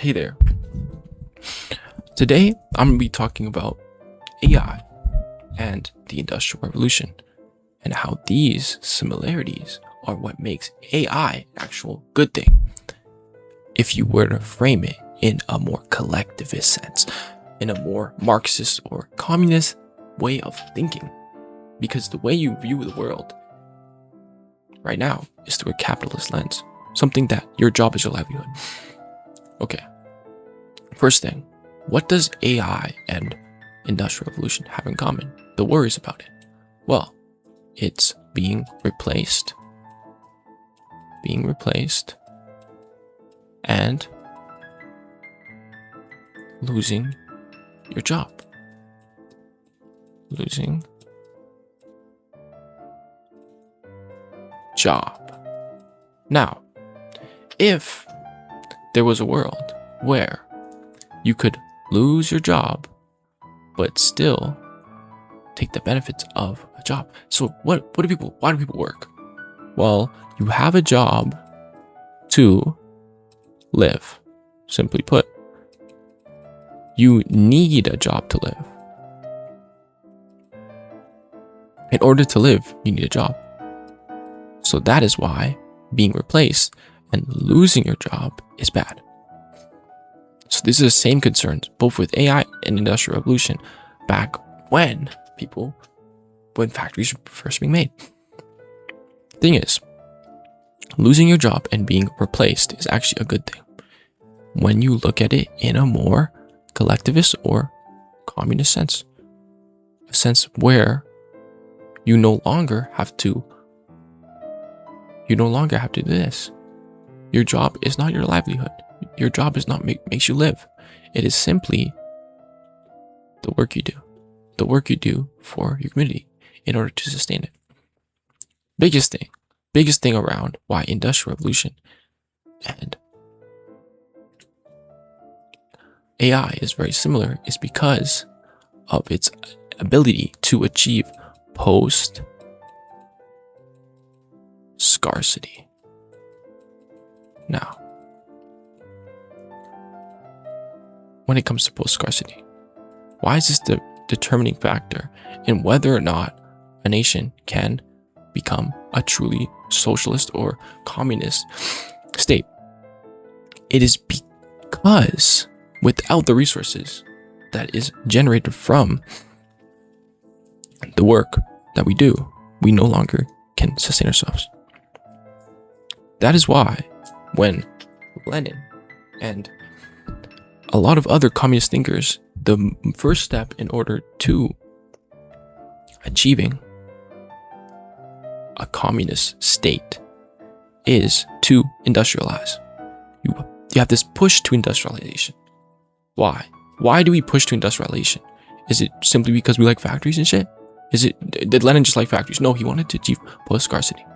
Hey there. Today, I'm going to be talking about AI and the Industrial Revolution and how these similarities are what makes AI an actual good thing. If you were to frame it in a more collectivist sense, in a more Marxist or communist way of thinking, because the way you view the world right now is through a capitalist lens, something that your job is your livelihood. Okay. First thing, what does AI and Industrial Revolution have in common? The worries about it. Well, it's being replaced, and losing your job. Losing job. Now, if there was a world where you could lose your job, but still take the benefits of a job. So why do people work? Well, you have a job to live. Simply put, you need a job to live. In order to live, you need a job. So that is why being replaced and losing your job is bad. So this is the same concerns, both with AI and Industrial Revolution, back when factories were first being made. Thing is, losing your job and being replaced is actually a good thing when you look at it in a more collectivist or communist sense. A sense where you no longer have to do this. Your job is not your livelihood. Your job is not makes you live. It is simply the work you do. The work you do for your community in order to sustain it. Biggest thing around why Industrial Revolution and AI is very similar is because of its ability to achieve post-scarcity. Now, when it comes to post-scarcity, why is this the determining factor in whether or not a nation can become a truly socialist or communist state? It is because without the resources that is generated from the work that we do, we no longer can sustain ourselves. That is why when Lenin and a lot of other communist thinkers, the first step in order to achieving a communist state is to industrialize. You have this push to industrialization. Why? Why do we push to industrialization? Is it simply because we like factories and shit? Did Lenin just like factories? No, he wanted to achieve post-scarcity.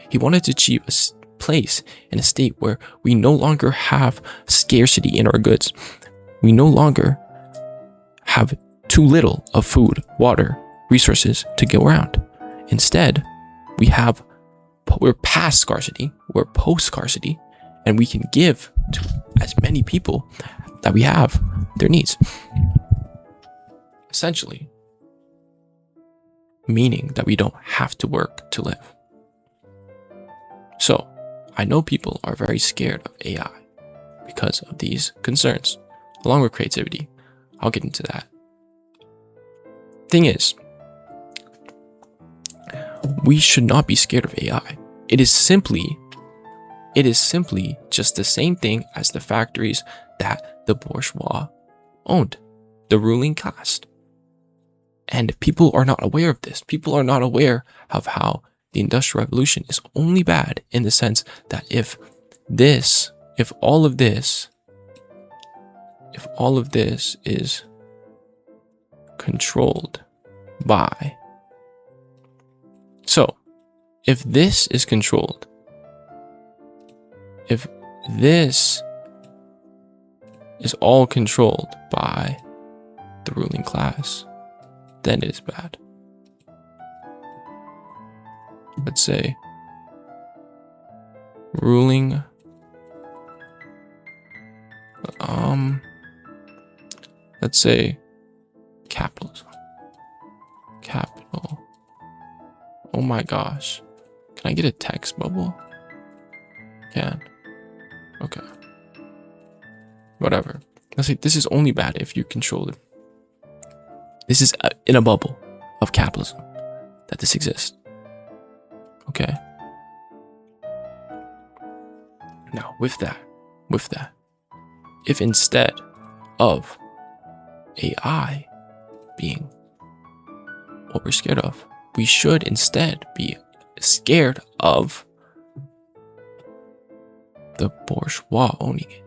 He wanted to achieve a place in a state where we no longer have scarcity in our goods. We no longer have too little of food, water, resources to go around. Instead, we're past scarcity, we're post-scarcity, and we can give to as many people that we have their needs. Essentially, meaning that we don't have to work to live. So, I know people are very scared of AI because of these concerns, along with creativity. I'll get into that. Thing is, we should not be scared of AI. It is simply just the same thing as the factories that the bourgeois owned, the ruling class. And people are not aware of this. People are not aware of how the Industrial Revolution is only bad in the sense that if all of this is controlled by, so if this is controlled, if this is all controlled by the ruling class, then it is bad. Let's say ruling let's say capitalism. Capital. Oh my gosh. Can I get a text bubble? Can. Okay. Whatever. Let's say this is only bad if you control it. This is in a bubble of capitalism that this exists. Okay. Now, with that, if instead of AI being what we're scared of, we should instead be scared of the bourgeois owning it,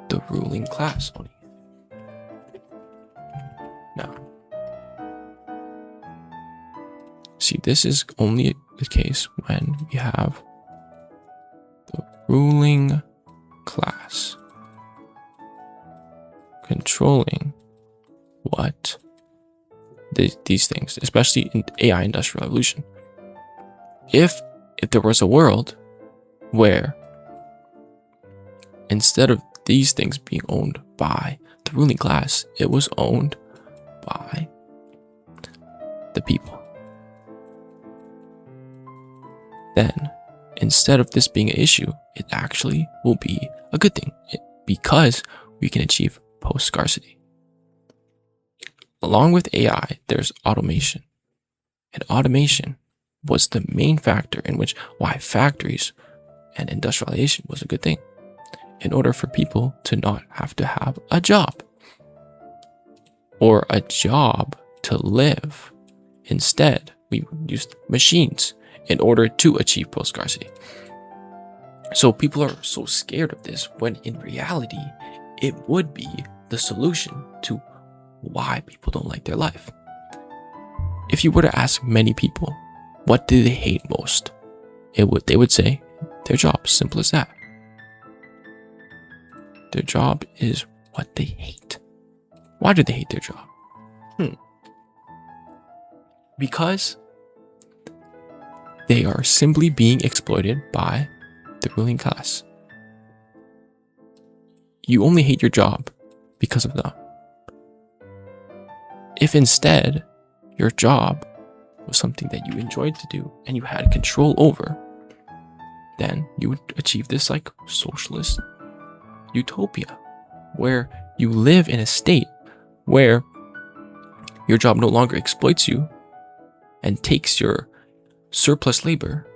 the ruling class owning it. Now, see, this is only the case when we have the ruling class controlling what these things, especially in AI industrial revolution. If there was a world where instead of these things being owned by the ruling class, it was owned by the people, then instead of this being an issue, it actually will be a good thing because we can achieve post-scarcity. Along with AI, there's automation. And automation was the main factor in which why factories and industrialization was a good thing. In order for people to not have to have a job or a job to live. Instead, we used machines in order to achieve post-scarcity. So people are so scared of this when in reality, it would be the solution to why people don't like their life. If you were to ask many people, what do they hate most? They would say their job, simple as that. Their job is what they hate. Why do they hate their job? Because they are simply being exploited by the ruling class. You only hate your job because of them. If instead your job was something that you enjoyed to do and you had control over, then you would achieve this like socialist utopia where you live in a state where your job no longer exploits you and takes your surplus labor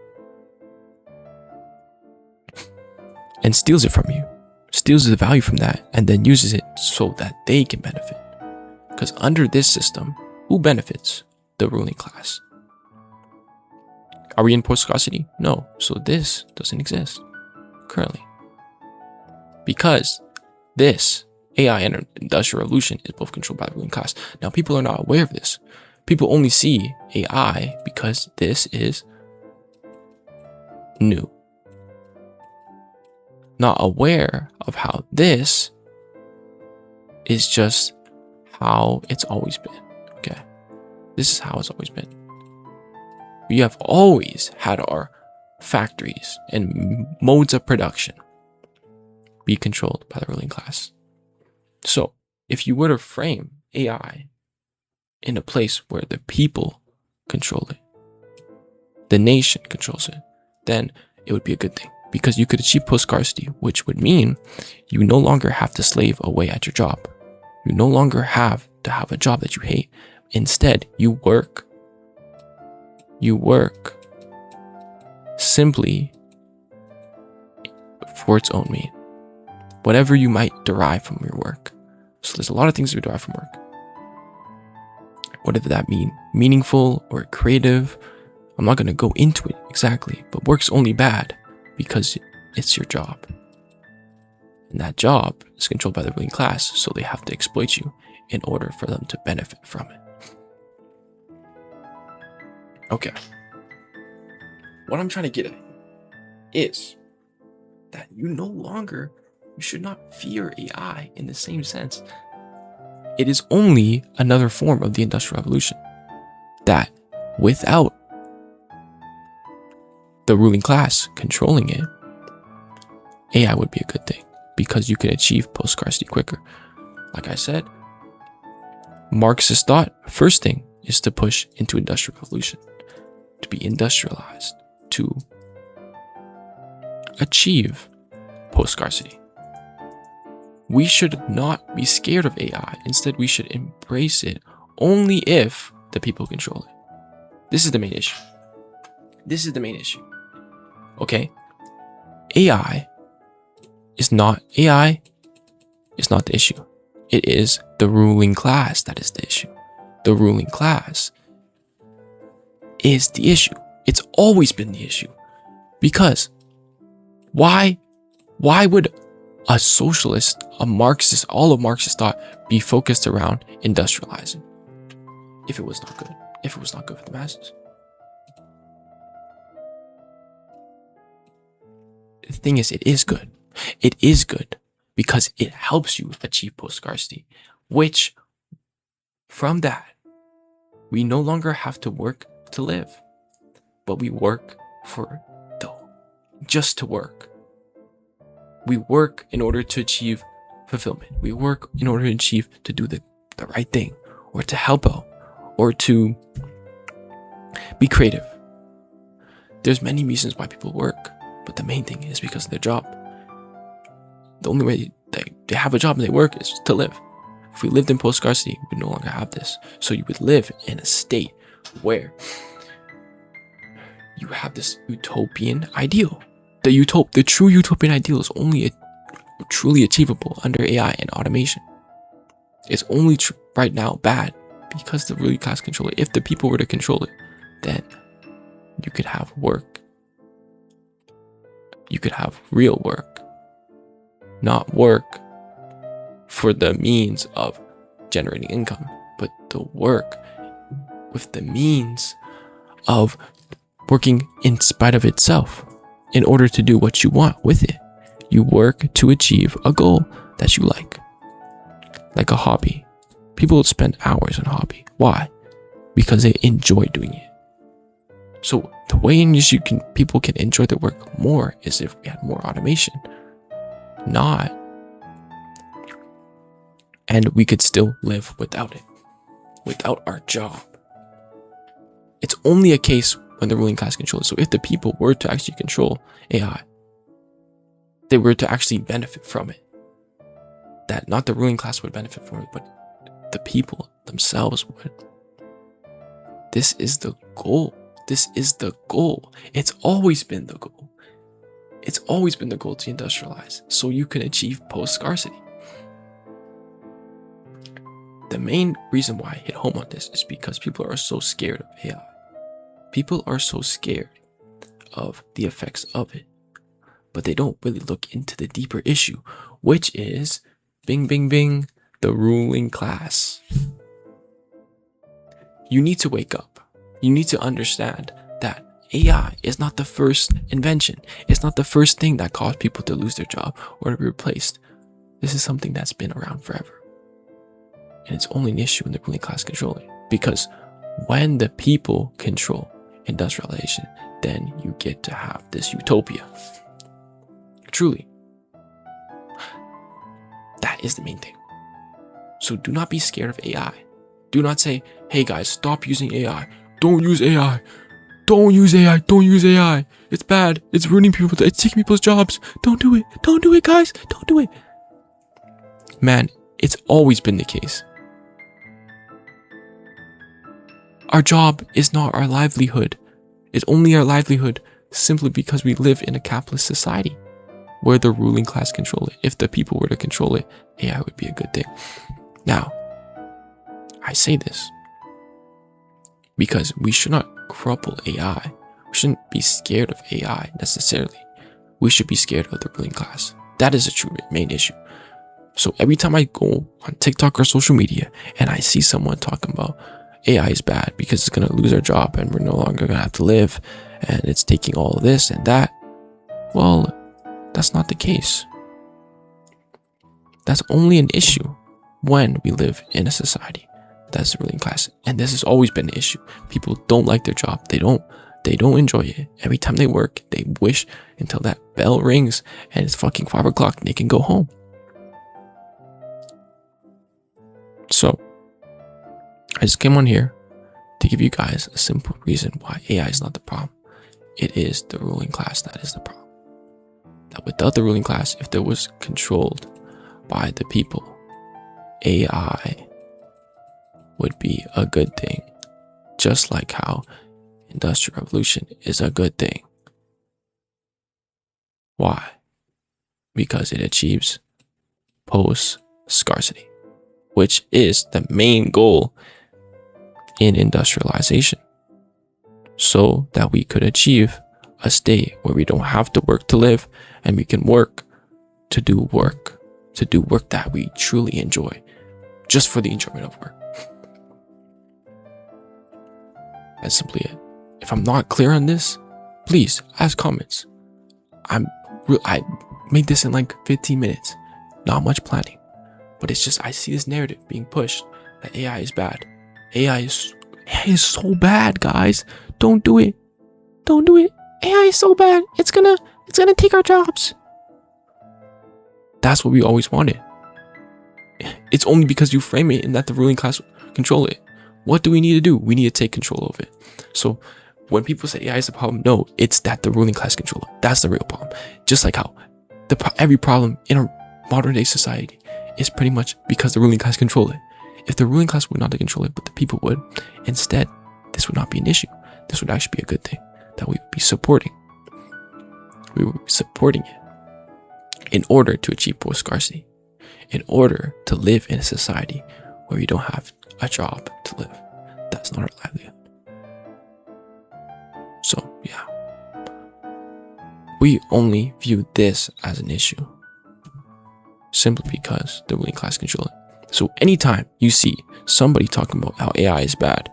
and steals it from you, steals the value from that, and then uses it so that they can benefit. Because under this system, who benefits? The ruling class. Are we in post-scarcity? No. So this doesn't exist currently. Because this AI and industrial revolution is both controlled by the ruling class. Now, people are not aware of this. People only see AI because this is new. Not aware of how this is just how it's always been. Okay. This is how it's always been. We have always had our factories and modes of production be controlled by the ruling class. So if you were to frame AI in a place where the people control it, the nation controls it, then it would be a good thing because you could achieve post-scarcity, which would mean you no longer have to slave away at your job. You no longer have to have a job that you hate. Instead, you work simply for its own mean. Whatever you might derive from your work. So there's a lot of things we derive from work. Whatever that mean, meaningful or creative, I'm not going to go into it exactly, but work's only bad because it's your job. And that job is controlled by the ruling class, so they have to exploit you in order for them to benefit from it. Okay. What I'm trying to get at is that you should not fear AI in the same sense. It is only another form of the Industrial Revolution that without the ruling class controlling it, AI would be a good thing. because you can achieve post-scarcity quicker. Like I said, Marxist thought, first thing is to push into industrial revolution, to be industrialized, to achieve post-scarcity. We should not be scared of AI. Instead, we should embrace it only if the people control it. This is the main issue. This is the main issue. Okay? AI is not the issue. It is the ruling class that is the issue. The ruling class is the issue. It's always been the issue. Because why would a socialist, a Marxist, all of Marxist thought be focused around industrializing if it was not good? If it was not good for the masses? The thing is, it is good. It is good because it helps you achieve post-scarcity, which from that, we no longer have to work to live, but we work just to work. We work in order to achieve fulfillment. We work in order to do the right thing, or to help out, or to be creative. There's many reasons why people work, but the main thing is because of their job. The only way they have a job and they work is to live. If we lived in post-scarcity, we no longer have this. So you would live in a state where you have this utopian ideal. The true utopian ideal is only truly achievable under AI and automation. It's only right now bad because the ruling class control it. If the people were to control it, then you could have work. You could have real work, not work for the means of generating income, but the work with the means of working in spite of itself in order to do what you want with it. You work to achieve a goal that you like a hobby. People spend hours on a hobby. Why? Because they enjoy doing it. So the way in which people can enjoy their work more is if we had more automation. And we could still live without it, without our job. It's only a case when the ruling class controls it. So if the people were to actually control AI, they were to actually benefit from it. That not the ruling class would benefit from it, but the people themselves would. This is the goal. This is the goal. It's always been the goal. It's always been the goal to industrialize so you can achieve post-scarcity. The main reason why I hit home on this is because people are so scared of AI. People are so scared of the effects of it, but they don't really look into the deeper issue, which is bing, bing, bing, the ruling class. You need to wake up. You need to understand that AI is not the first invention. It's not the first thing that caused people to lose their job or to be replaced. This is something that's been around forever. And it's only an issue when the ruling class control it. Because when the people control industrialization, then you get to have this utopia. Truly. That is the main thing. So do not be scared of AI. Do not say, hey guys, stop using AI. Don't use AI. Don't use AI. Don't use AI. It's bad. It's ruining people. It's taking people's jobs. Don't do it. Don't do it, guys. Don't do it. Man, it's always been the case. Our job is not our livelihood. It's only our livelihood simply because we live in a capitalist society where the ruling class control it. If the people were to control it, AI would be a good thing. Now, I say this because we should not cripple AI. We shouldn't be scared of AI necessarily. We should be scared of the ruling class. That is a true main issue. So every time I go on TikTok or social media and I see someone talking about AI is bad because it's going to lose our job and we're no longer going to have to live and it's taking all of this and that, well, that's not the case. That's only an issue when we live in a society that's the ruling class. And this has always been an issue. People don't like their job. They don't They don't enjoy it. Every time they work, they wish until that bell rings and it's fucking 5 o'clock and they can go home. So, I just came on here to give you guys a simple reason why AI is not the problem. It is the ruling class that is the problem. That without the ruling class, if it was controlled by the people, AI would be a good thing. Just like how Industrial Revolution is a good thing. Why? Because it achieves post-scarcity, which is the main goal in industrialization, so that we could achieve a state where we don't have to work to live and we can work to do work that we truly enjoy, just for the enjoyment of work. That's simply it. If I'm not clear on this, please ask comments. I made this in like 15 minutes, not much planning, but it's just I see this narrative being pushed that AI is bad. AI is so bad, guys. Don't do it. Don't do it. AI is so bad. It's gonna take our jobs. That's what we always wanted. It's only because you frame it and that the ruling class control it. What do we need to do? We need to take control of it. So when people say AI is the problem, no, it's that the ruling class control it. That's the real problem. Just like how every problem in a modern day society is pretty much because the ruling class control it. If the ruling class would not control it, but the people would, instead, this would not be an issue. This would actually be a good thing that we would be supporting. We would be supporting it in order to achieve post-scarcity, in order to live in a society where we don't have a job to live. That's not our livelihood. So, yeah. We only view this as an issue simply because the ruling class control it. So anytime you see somebody talking about how AI is bad,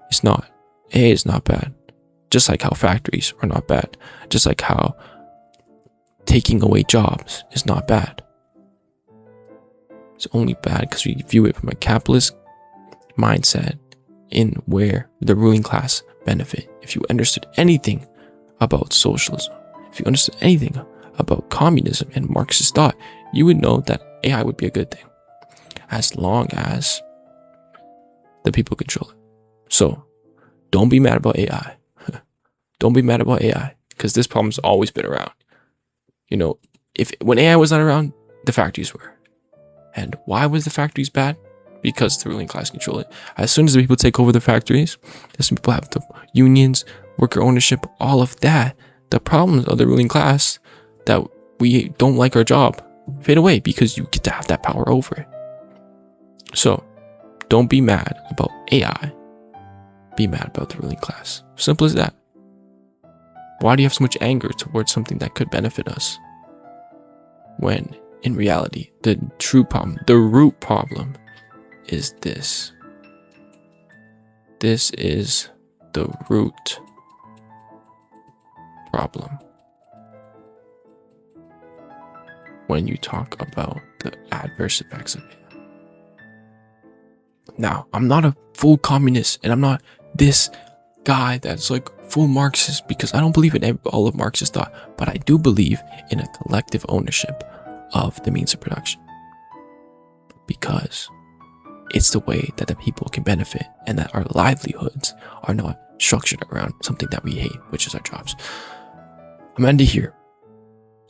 it's not. AI is not bad. Just like how factories are not bad. Just like how taking away jobs is not bad. It's only bad because we view it from a capitalist mindset in where the ruling class benefit. If you understood anything about socialism, if you understood anything about communism and Marxist thought, you would know that AI would be a good thing as long as the people control it. So don't be mad about AI. Don't be mad about AI because this problem's always been around. You know, when AI was not around, the factories were. And why was the factories bad? Because the ruling class control it. As soon as the people take over the factories, as soon as people have the unions, worker ownership, all of that, the problems of the ruling class that we don't like our job fade away because you get to have that power over it. So don't be mad about AI. Be mad about the ruling class. Simple as that. Why do you have so much anger towards something that could benefit us? When in reality, the true problem, the root problem is this. This is the root problem. When you talk about the adverse effects of it. Now, I'm not a full communist and I'm not this guy that's like full Marxist because I don't believe in all of Marxist thought, but I do believe in a collective ownership of the means of production because it's the way that the people can benefit and that our livelihoods are not structured around something that we hate, which is our jobs. I'm ending here.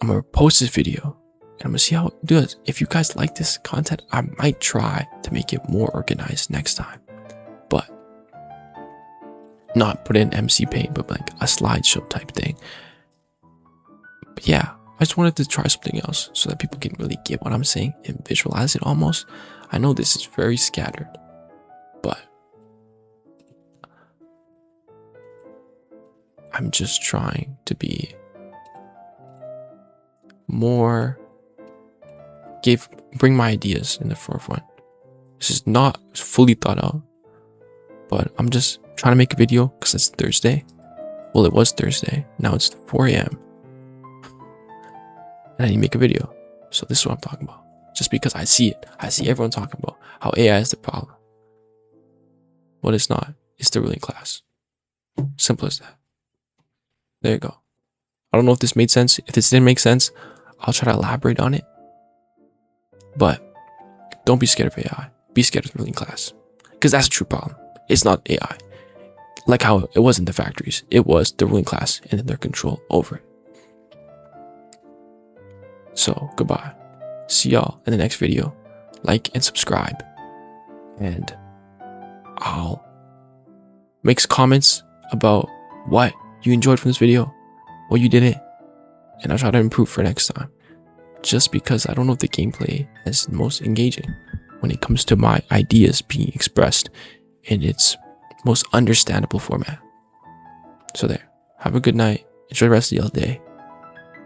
I'm gonna post this video and I'm gonna see how it does. If you guys like this content, I might try to make it more organized next time, but not put in MC Paint, but like a slideshow type thing. But yeah, I just wanted to try something else so that people can really get what I'm saying and visualize it almost. I know this is very scattered, but I'm just trying to be more, bring my ideas in the forefront. This is not fully thought out, but I'm just trying to make a video because it's Thursday. Well, it was Thursday. Now it's 4 a.m. And I need to make a video. So this is what I'm talking about. Just because I see it. I see everyone talking about how AI is the problem. What it's not. It's the ruling class. Simple as that. There you go. I don't know if this made sense. If this didn't make sense, I'll try to elaborate on it. But don't be scared of AI. Be scared of the ruling class. Because that's a true problem. It's not AI. Like how it wasn't the factories. It was the ruling class and then their control over it. So, goodbye. See y'all in the next video. Like and subscribe. And I'll make comments about what you enjoyed from this video, what you didn't, and I'll try to improve for next time. Just because I don't know if the gameplay is the most engaging when it comes to my ideas being expressed in its most understandable format. So there. Have a good night. Enjoy the rest of your day.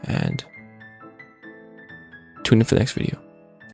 And tune in for the next video.